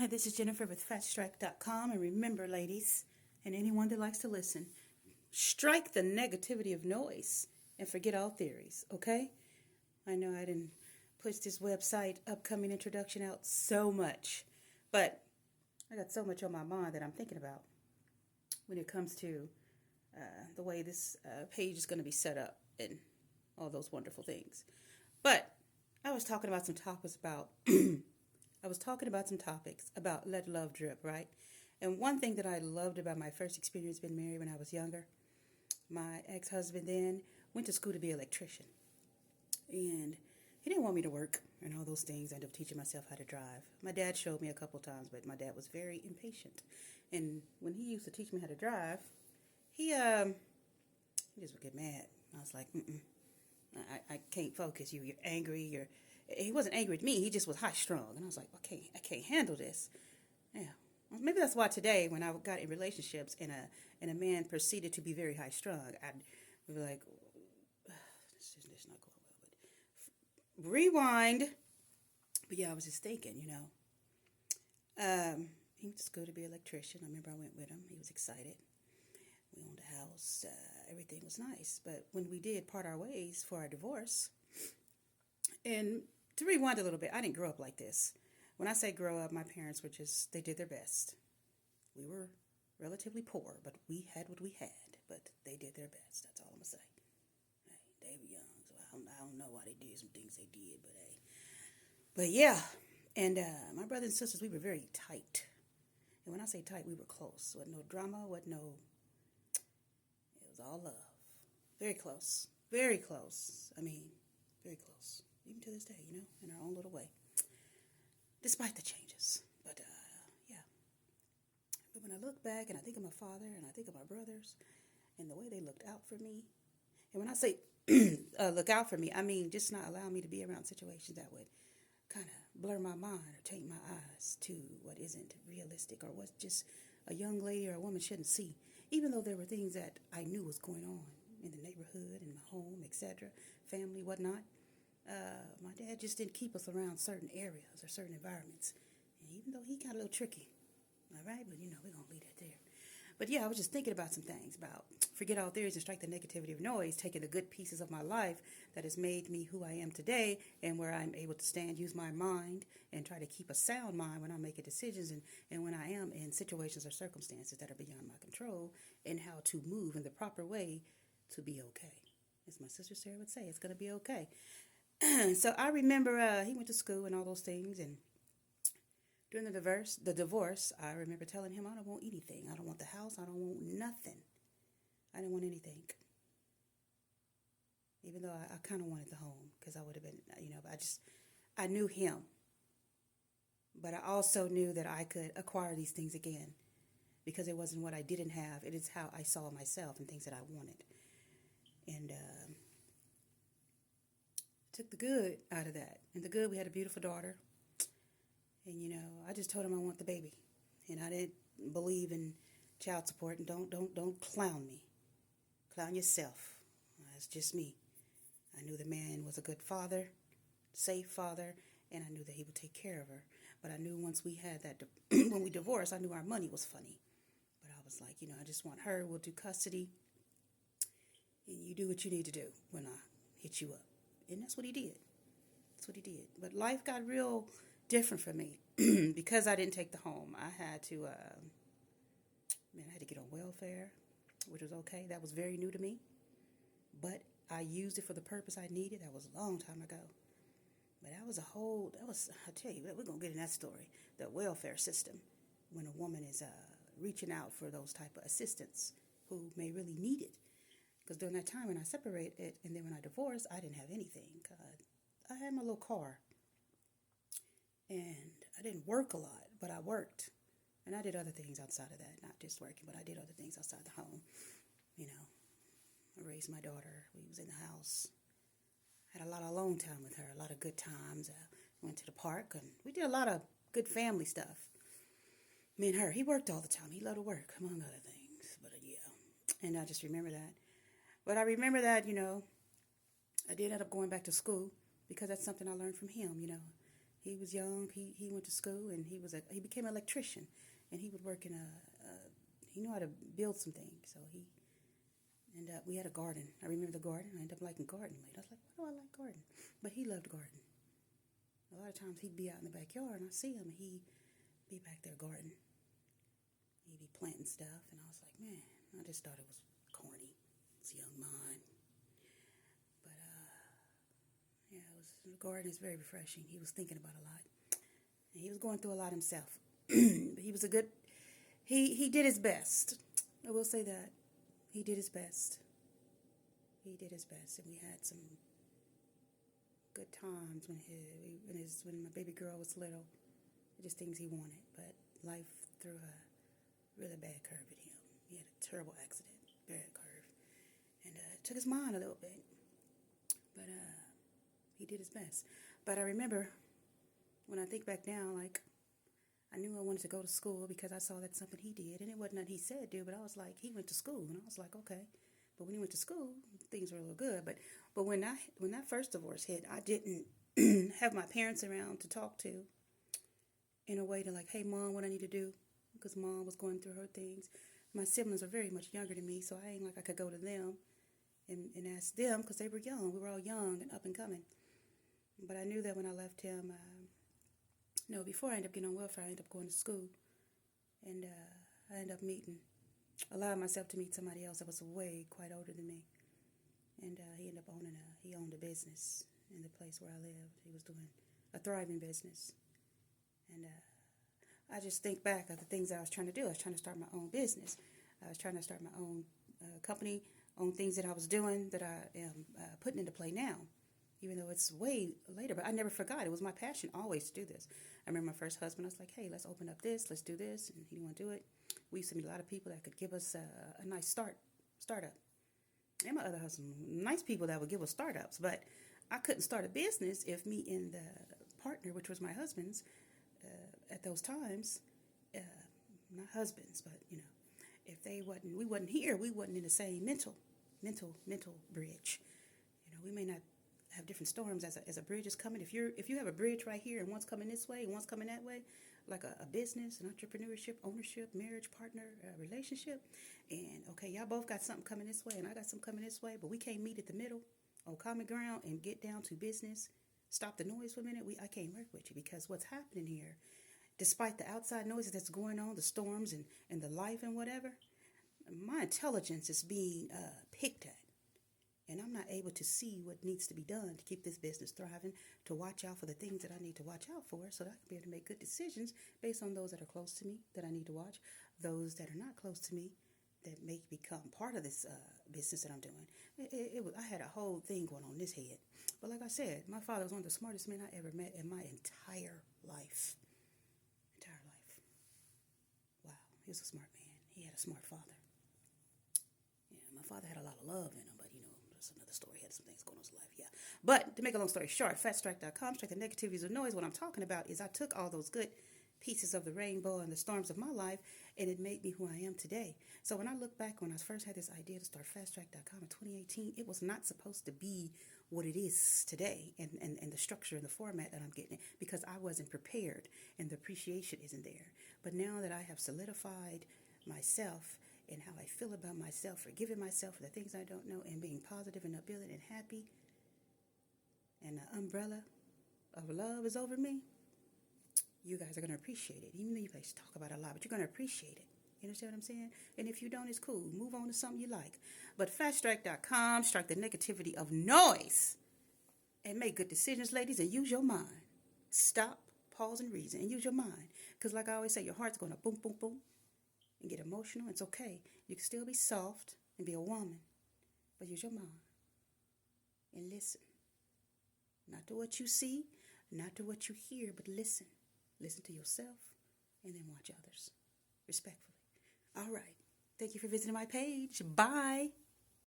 Hi, this is Jennifer with FatStrike.com. And remember, ladies, and anyone that likes to listen, strike the negativity of noise and forget all theories, okay? I know I didn't push this website upcoming introduction out so much, but I got so much on my mind that I'm thinking about when it comes to the way this page is going to be set up and all those wonderful things. But I was talking about some topics about let love drip, right? And one thing that I loved about my first experience being married when I was younger, my ex-husband then went to school to be an electrician. And he didn't want me to work and all those things. I ended up teaching myself how to drive. My dad showed me a couple of times, but my dad was very impatient. And when he used to teach me how to drive, he just would get mad. I was like, I can't focus. You're angry. He wasn't angry at me. He just was high strung, and I was like, okay, I can't handle this. Yeah, maybe that's why today, when I got in relationships and a man proceeded to be very high strung, I'd be like, this is not going well. But rewind. But yeah, I was just thinking, he went to school to be an electrician. I remember I went with him. He was excited. We owned a house. Everything was nice. But when we did part our ways for our divorce, and to rewind a little bit, I didn't grow up like this. When I say grow up, my parents they did their best. We were relatively poor, but we had what we had. But they did their best. That's all I'm going to say. Hey, they were young, so I don't know why they did some things they did, but hey. But yeah, and my brothers and sisters, we were very tight. And when I say tight, we were close. Wasn't no drama, it was all love. Very close. Very close. I mean, very close. Even to this day, in our own little way. Despite the changes. But, yeah. But when I look back and I think of my father and I think of my brothers and the way they looked out for me, and when I say look out for me, I mean just not allow me to be around situations that would kind of blur my mind or taint my eyes to what isn't realistic or what just a young lady or a woman shouldn't see. Even though there were things that I knew was going on in the neighborhood, in my home, etc., family, whatnot. My dad just didn't keep us around certain areas or certain environments. And even though he got a little tricky, all right, but we're going to leave that there. But yeah, I was just thinking about some things about forget all theories and strike the negativity of noise, taking the good pieces of my life that has made me who I am today and where I'm able to stand, use my mind, and try to keep a sound mind when I'm making decisions and when I am in situations or circumstances that are beyond my control, and how to move in the proper way to be okay. As my sister Sarah would say, it's going to be okay. So I remember he went to school and all those things, and during the divorce, I remember telling him, I don't want anything. I don't want the house. I don't want nothing. I didn't want anything. Even though I kind of wanted the home, because I would have been, I knew him. But I also knew that I could acquire these things again, because it wasn't what I didn't have. It is how I saw myself and things that I wanted. And took the good out of that. And the good, we had a beautiful daughter. And, I just told him I want the baby. And I didn't believe in child support. And don't clown me. Clown yourself. That's just me. I knew the man was a good father, safe father, and I knew that he would take care of her. But I knew once we had that, when we divorced, I knew our money was funny. But I was like, I just want her. We'll do custody. And you do what you need to do when I hit you up. And that's what he did. But life got real different for me because I didn't take the home. I had to, I had to get on welfare, which was okay. That was very new to me. But I used it for the purpose I needed. That was a long time ago. But I tell you, we're going to get in that story. The welfare system, when a woman is reaching out for those type of assistance who may really need it. Because during that time when I separated and then when I divorced, I didn't have anything. I had my little car. And I didn't work a lot, but I worked. And I did other things outside of that. Not just working, but I did other things outside the home. I raised my daughter. We was in the house. Had a lot of alone time with her, a lot of good times. Went to the park, and we did a lot of good family stuff. Me and her. He worked all the time. He loved to work, among other things. But yeah. And I just remember that. But I remember that, I did end up going back to school because that's something I learned from him, He was young. He went to school, and he became an electrician, and he would work in he knew how to build some things. So we had a garden. I remember the garden. I ended up liking gardening later. I was like, why do I like garden? But he loved garden. A lot of times he'd be out in the backyard, and I see him, and he'd be back there gardening. He'd be planting stuff, and I was like, man, I just thought it was corny. It's a young mind. But, yeah, the garden is very refreshing. He was thinking about a lot. And he was going through a lot himself. But he was he did his best. I will say that. He did his best. He did his best. And we had some good times when my baby girl was little. Just things he wanted. But life threw a really bad curve at him. He had a terrible accident. Bad curve. And it took his mind a little bit. But he did his best. But I remember when I think back now, like, I knew I wanted to go to school because I saw that's something he did. And it wasn't that he said do, but I was like, he went to school. And I was like, okay. But when he went to school, things were a little good. But when that first divorce hit, I didn't have my parents around to talk to in a way to like, hey, Mom, what I need to do? Because Mom was going through her things. My siblings are very much younger than me, so I ain't like I could go to them and ask them because they were young. We were all young and up and coming. But I knew that when I left him, before I ended up getting on welfare, I ended up going to school. And I ended up allowing myself to meet somebody else that was quite older than me. And he ended up he owned a business in the place where I lived. He was doing a thriving business. And I just think back of the things that I was trying to do. I was trying to start my own business. I was trying to start my own company, own things that I was doing that I am putting into play now. Even though it's way later, but I never forgot. It was my passion always to do this. I remember my first husband, I was like, hey, let's open up this, let's do this, and he didn't want to do it. We used to meet a lot of people that could give us a nice startup. And my other husband, nice people that would give us startups, but I couldn't start a business if me and the partner, which was my husband's, at those times, not husbands, but, if we wasn't here, we wasn't in the same mental bridge. We may not have different storms as a bridge is coming. If you have a bridge right here and one's coming this way and one's coming that way, like a business, an entrepreneurship, ownership, marriage, partner, relationship, and okay, y'all both got something coming this way and I got something coming this way, but we can't meet at the middle on common ground and get down to business. Stop the noise for a minute. I can't work with you because what's happening here, despite the outside noises that's going on, the storms and the life and whatever, my intelligence is being picked at. And I'm not able to see what needs to be done to keep this business thriving, to watch out for the things that I need to watch out for so that I can be able to make good decisions based on those that are close to me that I need to watch, those that are not close to me that may become part of this business that I'm doing. I had a whole thing going on in this head. But like I said, my father was one of the smartest men I ever met in my entire life. Wow, he was a smart man. He had a smart father. Yeah, my father had a lot of love in him, but that's another story. He had some things going on in his life, yeah. But to make a long story short, FastStrike.com, strike the negativities of noise. What I'm talking about is I took all those good pieces of the rainbow and the storms of my life, and it made me who I am today. So when I look back, when I first had this idea to start FastStrike.com in 2018, it was not supposed to be what it is today and the structure and the format that I'm getting because I wasn't prepared and the appreciation isn't there. But now that I have solidified myself and how I feel about myself, forgiving myself for the things I don't know, and being positive and upbeat and happy, and the umbrella of love is over me, you guys are going to appreciate it. Even though you guys talk about it a lot, but you're going to appreciate it. You understand what I'm saying? And if you don't, it's cool. Move on to something you like. But FastStrike.com, strike the negativity of noise, and make good decisions, ladies, and use your mind. Stop, pause, and reason, and use your mind. Because like I always say, your heart's going to boom, boom, boom, and get emotional. It's okay. You can still be soft and be a woman, but use your mind and listen. Not to what you see, not to what you hear, but listen. Listen to yourself and then watch others respectfully. All right. Thank you for visiting my page. Bye.